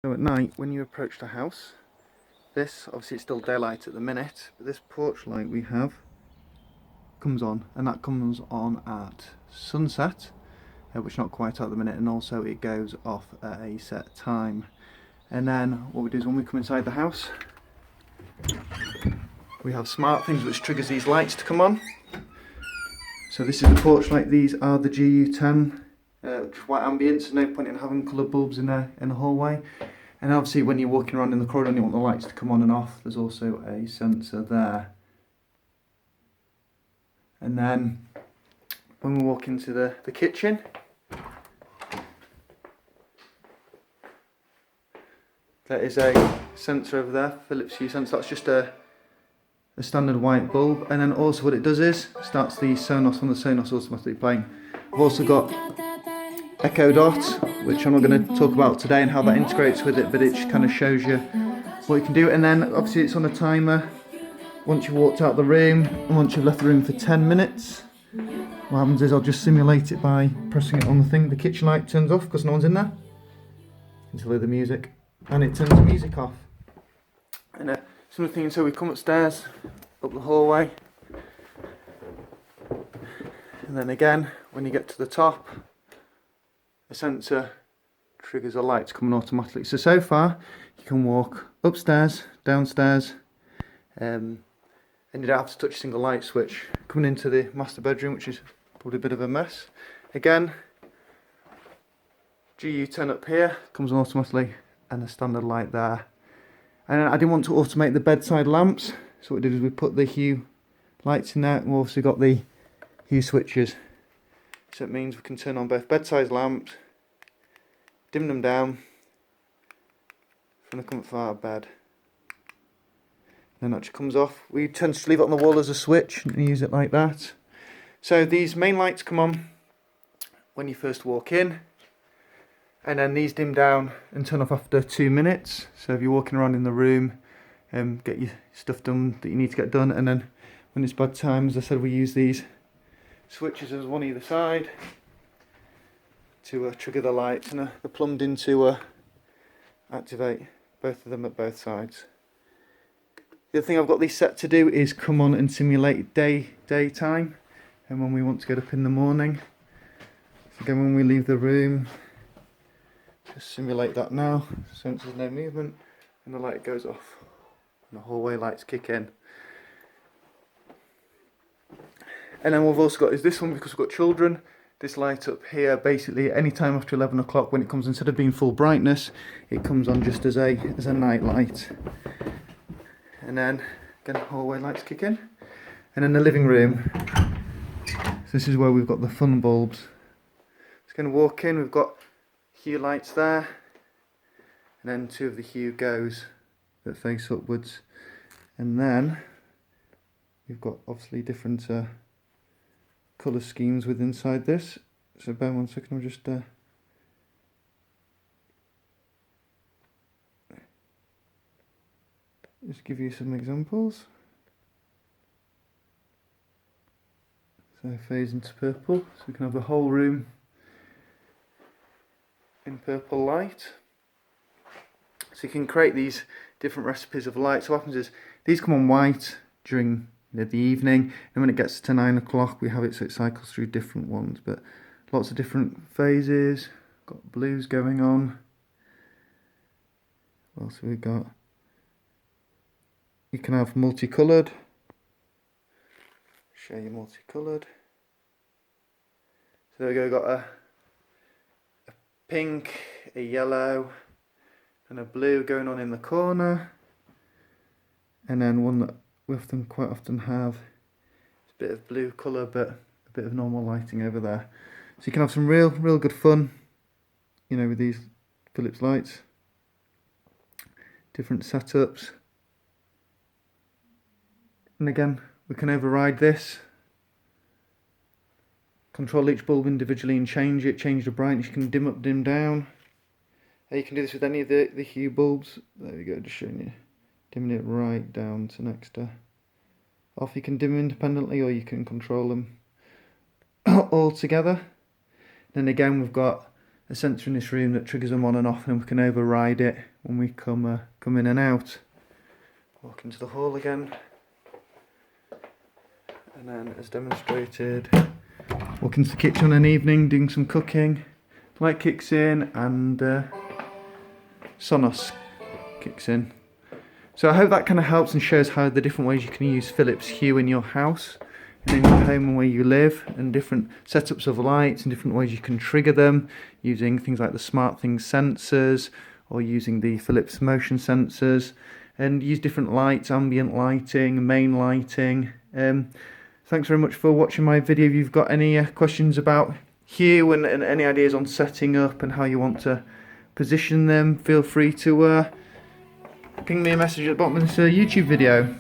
So at night, when you approach the house, this, obviously it's still daylight at the minute, but this porch light we have comes on, and that comes on at sunset, which not quite at the minute, and also it goes off at a set time. And then what we do is when we come inside the house, we have smart things which triggers these lights to come on. So this is the porch light. These are the GU10 white ambience. There's no point in having coloured bulbs in there in the hallway. And obviously when you're walking around in the corridor and you want the lights to come on and off, there's also a sensor there. And then when we walk into the kitchen, there is a sensor over there, Philips Hue sensor. That's just a standard white bulb. And then also what it does is starts the Sonos on the Sonos automatically playing. I've also got Echo Dot, which I'm not going to talk about today and how that integrates with it, but it just kind of shows you what you can do. And then obviously it's on a timer. Once you've walked out the room, and once you've left the room for 10 minutes, what happens is I'll just simulate it by pressing it on the thing. The kitchen light turns off because no one's in there until I hear the music, and it turns the music off. And some of the things, so we come upstairs, up the hallway, and then again, when you get to the top, the sensor triggers a light to come on automatically. So far, you can walk upstairs, downstairs, and you don't have to touch a single light switch. Coming into the master bedroom, which is probably a bit of a mess. Again, GU10 up here, comes on automatically, and a standard light there. And I didn't want to automate the bedside lamps, so what we did is we put the Hue lights in there, and we've also got the Hue switches. So it means we can turn on both bedside lamps, dim them down from the comfort of our bed. Then that just comes off. We tend to leave it on the wall as a switch and use it like that. So these main lights come on when you first walk in, and then these dim down and turn off after 2 minutes. So if you're walking around in the room, get your stuff done that you need to get done, and then when it's bedtime, as I said, we use these switches as one either side to trigger the lights, and they're plumbed in to activate both of them at both sides. The other thing I've got these set to do is come on and simulate daytime, and when we want to get up in the morning. So again, when we leave the room, just simulate that now, since there's no movement, and the light goes off, and the hallway lights kick in. And then we've also got is this one, because we've got children. This light up here, basically any time after 11 o'clock, when it comes, instead of being full brightness, it comes on just as a night light. And then again, hallway lights kick in. And in the living room, so this is where we've got the fun bulbs. Just going to walk in, we've got Hue lights there, and then 2 of the Hue goes that face upwards. And then we've got obviously different colour schemes with inside this. So bear 1 second, I'll just give you some examples. So phase into purple, so we can have the whole room in purple light. So you can create these different recipes of light. So what happens is these come on white during the evening, and when it gets to 9 o'clock we have it so it cycles through different ones, but lots of different phases. Got blues going on. What else have we got? You can have multicoloured. Show you multicoloured. So there we go, got a pink, a yellow, and a blue going on in the corner. And then one that we quite often have is a bit of blue colour but a bit of normal lighting over there. So you can have some real good fun, you know, with these Philips lights. Different setups. And again, we can override this, control each bulb individually and change the brightness. You can dim up, dim down. You can do this with any of the Hue bulbs. There we go, just showing you. Dimming it right down to next to off. You can dim independently, or you can control them all together. Then again, we've got a sensor in this room that triggers them on and off, and we can override it when we come in and out. Walk into the hall again, and then as demonstrated, walk into the kitchen in an evening doing some cooking. Light kicks in and Sonos kicks in. So I hope that kind of helps and shows how the different ways you can use Philips Hue in your house and in your home and where you live, and different setups of lights and different ways you can trigger them using things like the SmartThings sensors or using the Philips motion sensors, and use different lights, ambient lighting, main lighting. Thanks very much for watching my video. If you've got any questions about Hue and any ideas on setting up and how you want to position them, feel free to ping me a message at the bottom of this YouTube video.